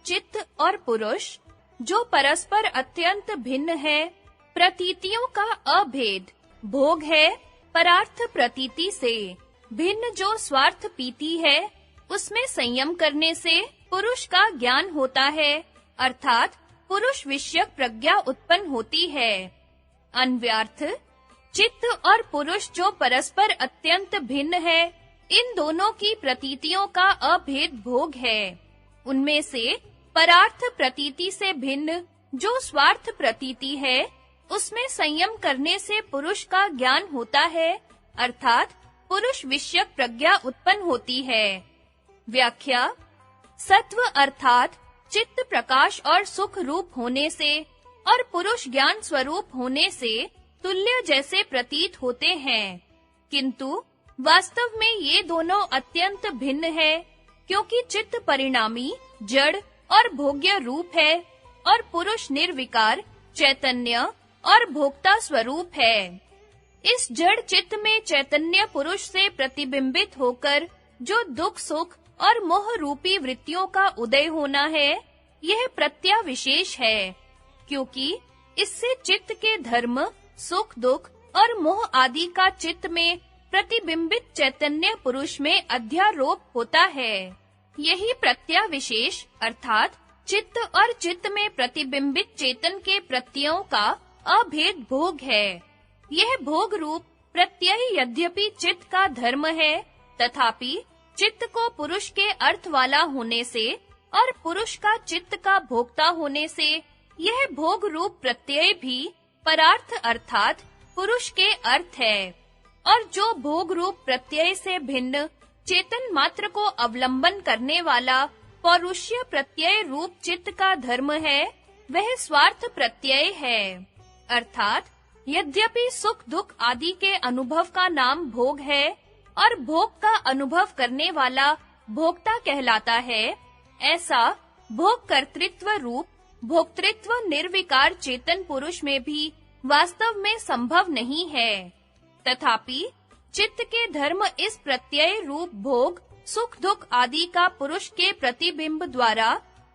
चित्त और पुरुष, जो परस्पर अत्यंत भिन्न है, प्रतीतियों का अभेद भोग है परार्थ प्रतीति से। भिन्न जो स्वार्थ पीति है, उसमें संयम करने से पुरुष का ज्ञान होता है, अर्थात पुरुष विषयक प्रज्ञा उत्पन्न होती है। अन्व्यार्थ, चित्त और पुरुष जो परस्पर अत्यंत भिन्न है, इन दोनों की प्रतीतियों का अभेद भोग है। उनमें से परार्थ प्रतीति से भिन्न जो स्वार्थ प्रतीति है, उसमें संयम करने से पुरुष का ज्ञान होता है, अर्थात पुरुष विषयक प्रज्ञा उत्पन्न होती है। व्याख्या: सत्व अर्थात चित्त प्रकाश और सुख रूप होने से और पुरुष ज्ञान स्वरूप होने से तुल्य जैसे प्रतीत होते हैं, किंतु वास्तव में ये दोनों अत्यंत भिन्न है, क्योंकि चित्त परिणामी, जड़ और भोग्य रूप है और पुरुष निर्विकार, चैतन्य और भोक्ता स्वरूप है। इस जड़ चित्त में चैतन्य पुरुष से प्रतिबिंबित होकर जो दुख सुख और मोह रूपी वृत्तियों का उदय होना है, यह प्रत्याविशेष है, क्योंकि इससे चित्त के धर्म, सुख दुख और मोह आदि का चित्त में प्रतिबिंबित चैतन्य पुरुष में अध्यारोप होता है। यही प्रत्याविशेष अर्थात चित्त और चित्त में प्रतिबिंबित चेतन के प्रत्ययों का अभेद भोग है। यह भोग रूप प्रत्यय यद्यपि चित्त का धर्म है, तथापि चित्त को पुरुष के अर्थ वाला होने से और पुरुष का चित्त का भोक्ता होने से यह भोग रूप प्रत्यय भी परार्थ अर्थात पुरुष के अर्थ है। और जो भोग रूप प्रत्यय से भिन्न चेतन मात्र को अवलंबन करने वाला पौरुष्य प्रत्यय रूप चित्त का धर्म है, वह स्वार्थ प्रत्यय है। अर्थात यद्यपि सुख दुख आदि के अनुभव का नाम भोग है और भोग का अनुभव करने वाला भोक्ता कहलाता है, ऐसा भोग कर्तृत्व रूप भोक्तृत्व निर्विकार चेतन पुरुष में भी वास्तव में संभव नहीं है। तथापि चित्त के धर्म इस प्रत्यय रूप भोग सुख दुख आदि का पुरुष के प्रतिबिंब द्वारा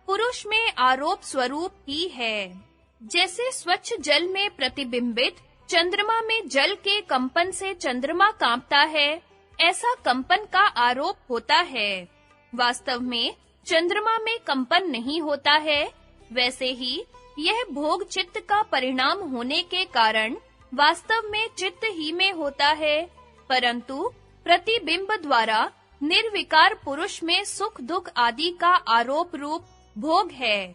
पुरुष में आरोप स्वरूप ही है। जैसे स्वच्छ जल में प्रतिबिंबित चंद्रमा में जल के कंपन से चंद्रमा कांपता है, ऐसा कंपन का आरोप होता है। वास्तव में चंद्रमा में कंपन नहीं होता है। वैसे ही यह भोग चित्त का परिणाम होने के कारण वास्तव में चित्त ही में होता है, परंतु प्रतिबिंब द्वारा निर्विकार पुरुष में सुख दुख आदि का आरोप रूप भोग है।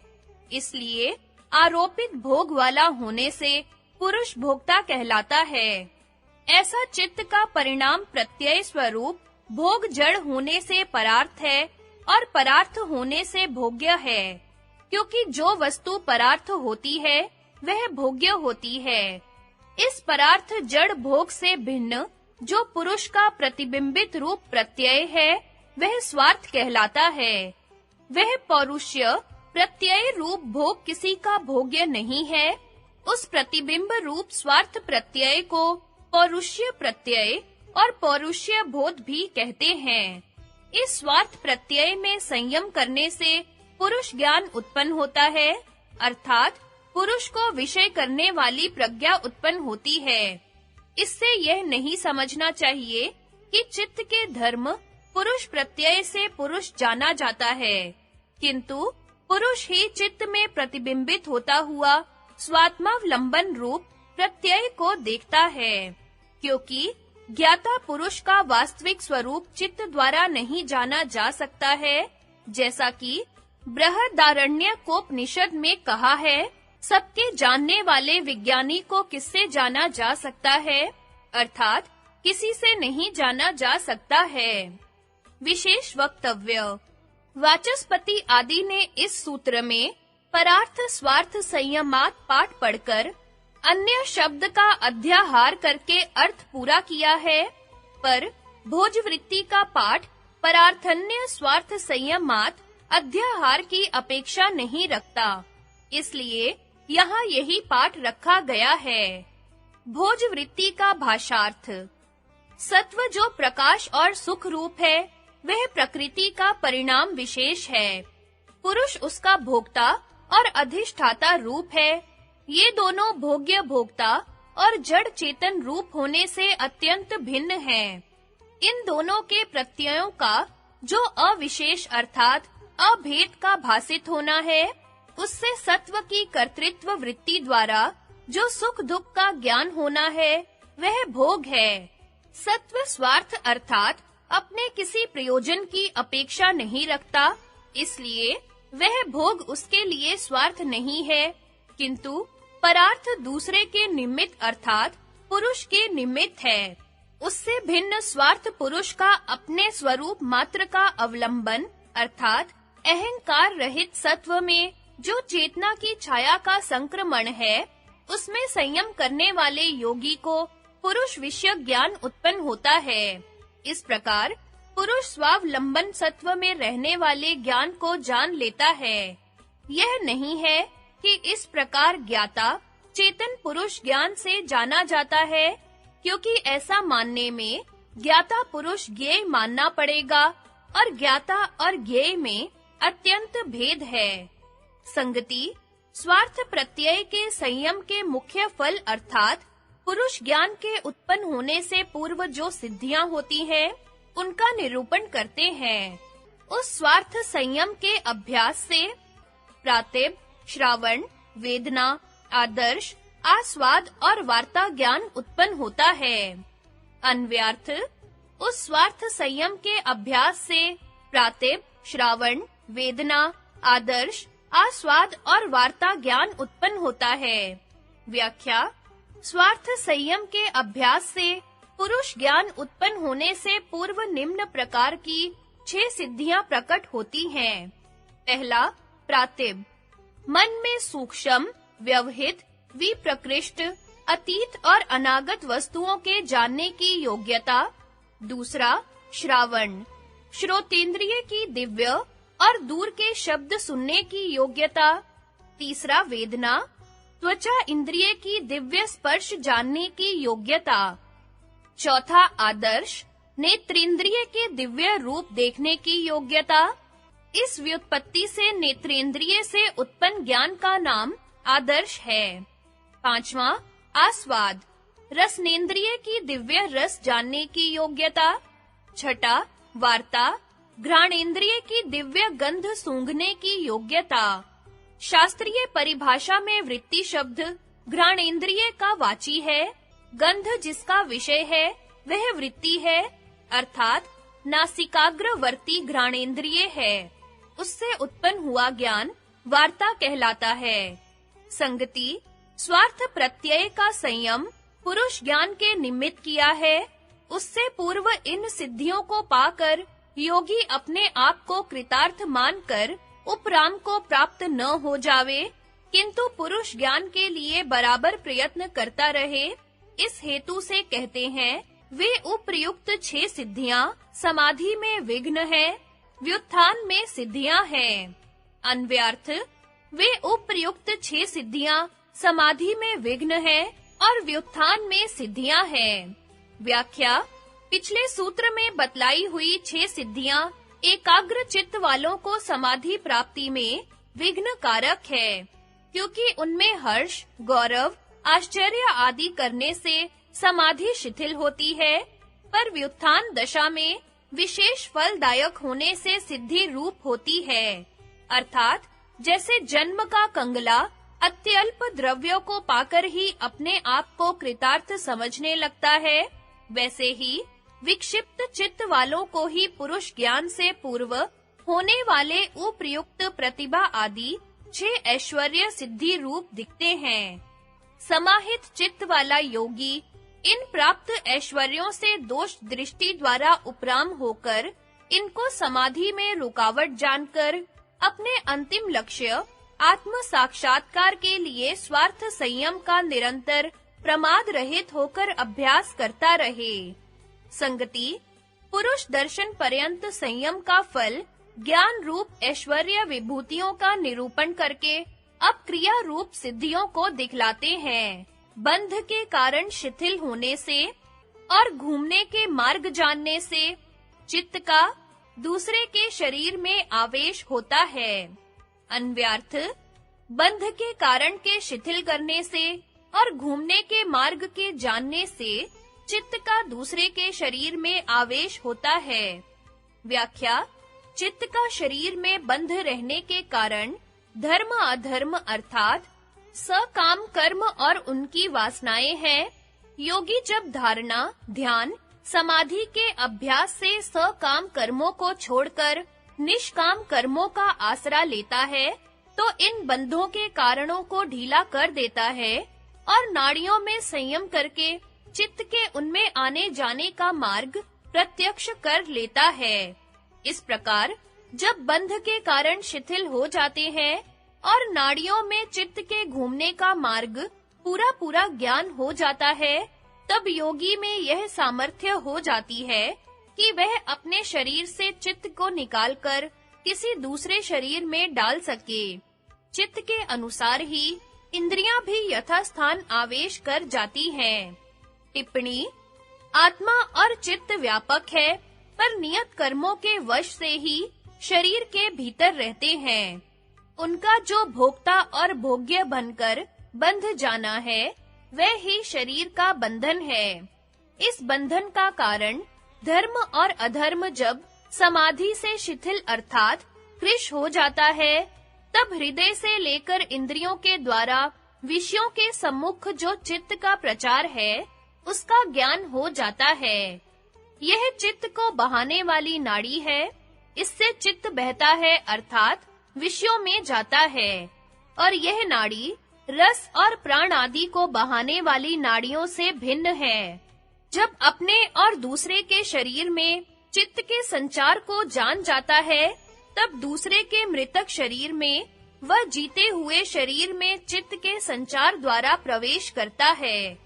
इसलिए आरोपित भोग वाला होने से पुरुष भोक्ता कहलाता है। ऐसा चित्त का परिणाम प्रत्यय स्वरूप भोग जड़ होने से परार्थ है और परार्थ होने से भोग्य है, क्योंकि जो वस्तु परार्थ होती है वह भोग्य होती है। इस परार्थ जड़ भोग से भिन्न जो पुरुष का प्रतिबिंबित रूप प्रत्यय है, वह स्वार्थ कहलाता है। वह पौरुष्य प्रत्यय रूप भोग किसी का भोग्य नहीं है। उस प्रतिबिंब रूप स्वार्थ प्रत्यय को पौरुष्य प्रत्यय और पौरुष्य बोध भी कहते हैं। इस स्वार्थ प्रत्यय में संयम करने से पुरुष ज्ञान उत्पन्न होता है, अर्थात पुरुष को विषय करने वाली प्रज्ञा उत्पन्न होती है। इससे यह नहीं समझना चाहिए कि चित्त के धर्म पुरुष प्रत्यय से पुरुष जाना जाता है, किंतु पुरुष ही चित्त में प्रतिबिंबित होता हुआ स्वात्मावलंबन रूप प्रत्यय को देखता है, क्योंकि ज्ञाता पुरुष का वास्तविक स्वरूप चित्त द्वारा नहीं जाना जा सकता है। जैसा कि बृहदारण्यकोपनिषद में कहा है, सबके जानने वाले विज्ञानी को किससे जाना जा सकता है, अर्थात किसी से नहीं जाना जा सकता है। विशेष वक्तव्य: वाचस्पति आदि ने इस सूत्र में परार्थ स्वार्थ संयमात पाठ पढ़कर अन्य शब्द का अध्याहार करके अर्थ पूरा किया है, पर भोजवृत्ति का पाठ परार्थन्य स्वार्थ संयमात अध्याहार की अपेक्षा नहीं रखता। इसलिए यहाँ यही पाठ रखा गया है। भोजवृत्ति का भाषार्थ: सत्व जो प्रकाश और सुख रूप है, वह प्रकृति का परिणाम विशेष है। पुरुष उसका भोक्ता और अधिष्ठाता रूप है। ये दोनों भोग्य भोक्ता और जड़ चेतन रूप होने से अत्यंत भिन्न हैं। इन दोनों के प्रत्ययों का जो अविशेष अर्थात अभेद का भासित होना है, उससे सत्व की कर्तृत्व वृत्ति द्वारा जो सुख दुख का ज्ञान होना है, वह भोग है। सत्व स्वार्थ अर्थात अपने किसी प्रयोजन की अपेक्षा नहीं रखता, इसलिए वह भोग उसके लिए स्वार्थ नहीं है, किंतु परार्थ दूसरे के निमित्त अर्थात पुरुष के निमित्त है। उससे भिन्न स्वार्थ पुरुष का अपने स्वरूप मात्र का अवलंबन अर्थात अहंकार रहित सत्व में जो चेतना की छाया का संक्रमण है, उसमें संयम करने वाले योगी को पुरुष विषय ज्ञान उत्पन्न होता है। इस प्रकार पुरुष स्वावलंबन सत्व में रहने वाले ज्ञान को जान लेता है। यह नहीं है कि इस प्रकार ज्ञाता चेतन पुरुष ज्ञान से जाना जाता है, क्योंकि ऐसा मानने में ज्ञाता पुरुष ज्ञेय मानना पड़ेगा और ज्ञाता और ज्ञेय में अत्यंत भेद है। संगति स्वार्थ प्रत्यय के संयम के मुख्य फल अर्थात पुरुष ज्ञान के उत्पन्न होने से पूर्व जो सिद्धियां होती हैं, उनका निरूपण करते हैं। उस स्वार्थ संयम के अभ्यास से प्रातिभ, श्रावण, वेदना, आदर्श, आस्वाद और वार्ता ज्ञान उत्पन्न होता है। अन्व्यार्थ उस स्वार्थ संयम के अभ्यास से प्रातिभ, श्रावण, वेदना, आदर्श, आस्वाद और वार्ता ज्ञान उत्पन्न होता है। व्याख्या स्वार्थ संयम के अभ्यास से पुरुष ज्ञान उत्पन्न होने से पूर्व निम्न प्रकार की 6 सिद्धियां प्रकट होती हैं। पहला, प्रातिभ, मन में सूक्ष्म, व्यवहित, विप्रकृष्ट, अतीत और अनागत वस्तुओं के जानने की योग्यता। दूसरा, श्रावण, श्रोतेंद्रिय की दिव्य और दूर के शब्द सुनने की योग्यता। तीसरा, वेदना, त्वचा इंद्रिय की दिव्य स्पर्श जानने की योग्यता। चौथा, आदर्श, नेत्रेंद्रिय के दिव्य रूप देखने की योग्यता। इस व्युत्पत्ति से नेत्रेंद्रिय से उत्पन्न ज्ञान का नाम आदर्श है। पांचवा, आस्वाद, रसनेंद्रिय की दिव्य रस जानने की योग्यता। छठा, वार्ता, घ्राणेंद्रिय की दिव्य गंध सूंघने की योग्यता। शास्त्रीय परिभाषा में वृत्ति शब्द घ्राणेंद्रिय का वाची है। गंध जिसका विषय है वह वृत्ति है, अर्थात नासिकाग्रवर्ती घ्राणेंद्रिय है। उससे उत्पन्न हुआ ज्ञान वार्ता कहलाता है। संगति स्वार्थ प्रत्यय का संयम पुरुष ज्ञान के निमित्त किया है। उससे पूर्व इन सिद्धियों को पाकर योगी अपने आप को कृतार्थ मानकर उपराम को प्राप्त न हो जावे, किंतु पुरुष ज्ञान के लिए बराबर प्रयत्न करता रहे। इस हेतु से कहते हैं, वे उपर्युक्त 6 सिद्धियां समाधि में विघ्न है, व्युत्थान में सिद्धियां हैं। अन्व्यार्थ वे उपर्युक्त 6 सिद्धियां समाधि में विघ्न है और व्युत्थान में सिद्धियां हैं। व्याख्या पिछले सूत्र में बतलाई हुई 6 सिद्धियां एकाग्र चित्त वालों को समाधि प्राप्ति में विघ्न कारक है, क्योंकि उनमें हर्ष, गौरव, आश्चर्य आदि करने से समाधि शिथिल होती है, पर व्युत्थान दशा में विशेष फलदायक होने से सिद्धि रूप होती है। अर्थात जैसे जन्म का कंगला अत्यल्प द्रव्यों को पाकर ही अपने आप को कृतार्थ समझने लगता है, वैसे ही विक्षिप्त चित्त वालों को ही पुरुष ज्ञान से पूर्व होने वाले उपर्युक्त प्रतिभा आदि 6 ऐश्वर्य सिद्धि रूप दिखते हैं। समाहित चित्त वाला योगी इन प्राप्त ऐश्वर्यों से दोष दृष्टि द्वारा उपराम होकर इनको समाधि में रुकावट जानकर अपने अंतिम लक्ष्य आत्म साक्षात्कार के लिए स्वार्थ संयम का निरंतर प्रमाद रहित होकर अभ्यास करता रहे। संगति पुरुष दर्शन पर्यंत संयम का फल ज्ञान रूप ऐश्वर्य विभूतियों का निरूपण करके अब क्रिया रूप सिद्धियों को दिखलाते हैं। बंध के कारण शिथिल होने से और घूमने के मार्ग जानने से चित्त का दूसरे के शरीर में आवेश होता है। अन्व्यार्थ, बंध के कारण के शिथिल करने से और घूमने के मार्ग के जानने से चित्त का दूसरे के शरीर में आवेश होता है। व्याख्या: चित्त का शरीर में बंध रहने के कारण धर्म अधर्म अर्थात सकाम कर्म और उनकी वासनाएं हैं। योगी जब धारणा, ध्यान, समाधि के अभ्यास से सकाम कर्मों को छोड़कर निष्काम कर्मों का आसरा लेता है, तो इन बंधों के कारणों को ढीला कर देता है और नाड़ियों में संयम करके चित्त के उनमें आने जाने का मार्ग प्रत्यक्ष कर लेता है। इस प्रकार जब बंध के कारण शिथिल हो जाते हैं और नाड़ियों में चित्त के घूमने का मार्ग पूरा ज्ञान हो जाता है, तब योगी में यह सामर्थ्य हो जाती है कि वह अपने शरीर से चित्त को निकालकर किसी दूसरे शरीर में डाल सके। चित्त के अनुसार ही इंद्रियां भी यथास्थान आवेश कर जाती हैं। टिप्पणी: आत्मा और चित्त व्यापक है, पर नियत कर्मों के वश से ही शरीर के भीतर रहते हैं। उनका जो भोक्ता और भोग्य बनकर बंध जाना है, वह ही शरीर का बंधन है। इस बंधन का कारण धर्म और अधर्म जब समाधि से शिथिल अर्थात कृश हो जाता है, तब हृदय से लेकर इंद्रियों के द्वारा विषयों के सम्मुख जो चित्त का प्रचार है, उसका ज्ञान हो जाता है। यह चित्त को बहाने वाली नाड़ी है। इससे चित्त बहता है अर्थात विषयों में जाता है, और यह नाड़ी रस और प्राण आदि को बहाने वाली नाड़ियों से भिन्न है। जब अपने और दूसरे के शरीर में चित्त के संचार को जान जाता है, तब दूसरे के मृतक शरीर में वह जीते हुए शरीर में चित्त के संचार द्वारा प्रवेश करता है।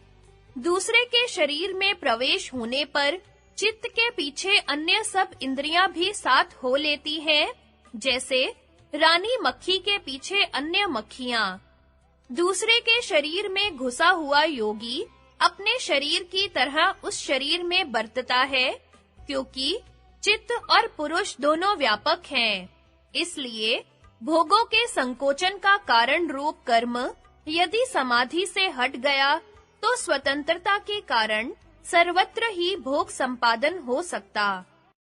दूसरे के शरीर में प्रवेश होने पर चित्त के पीछे अन्य सब इंद्रियां भी साथ हो लेती हैं, जैसे रानी मक्खी के पीछे अन्य मक्खियां। दूसरे के शरीर में घुसा हुआ योगी अपने शरीर की तरह उस शरीर में बरतता है, क्योंकि चित्त और पुरुष दोनों व्यापक हैं। इसलिए भोगों के संकोचन का कारण रूप कर्म यदि समाधि से हट गया, तो स्वतंत्रता के कारण सर्वत्र ही भोग संपादन हो सकता।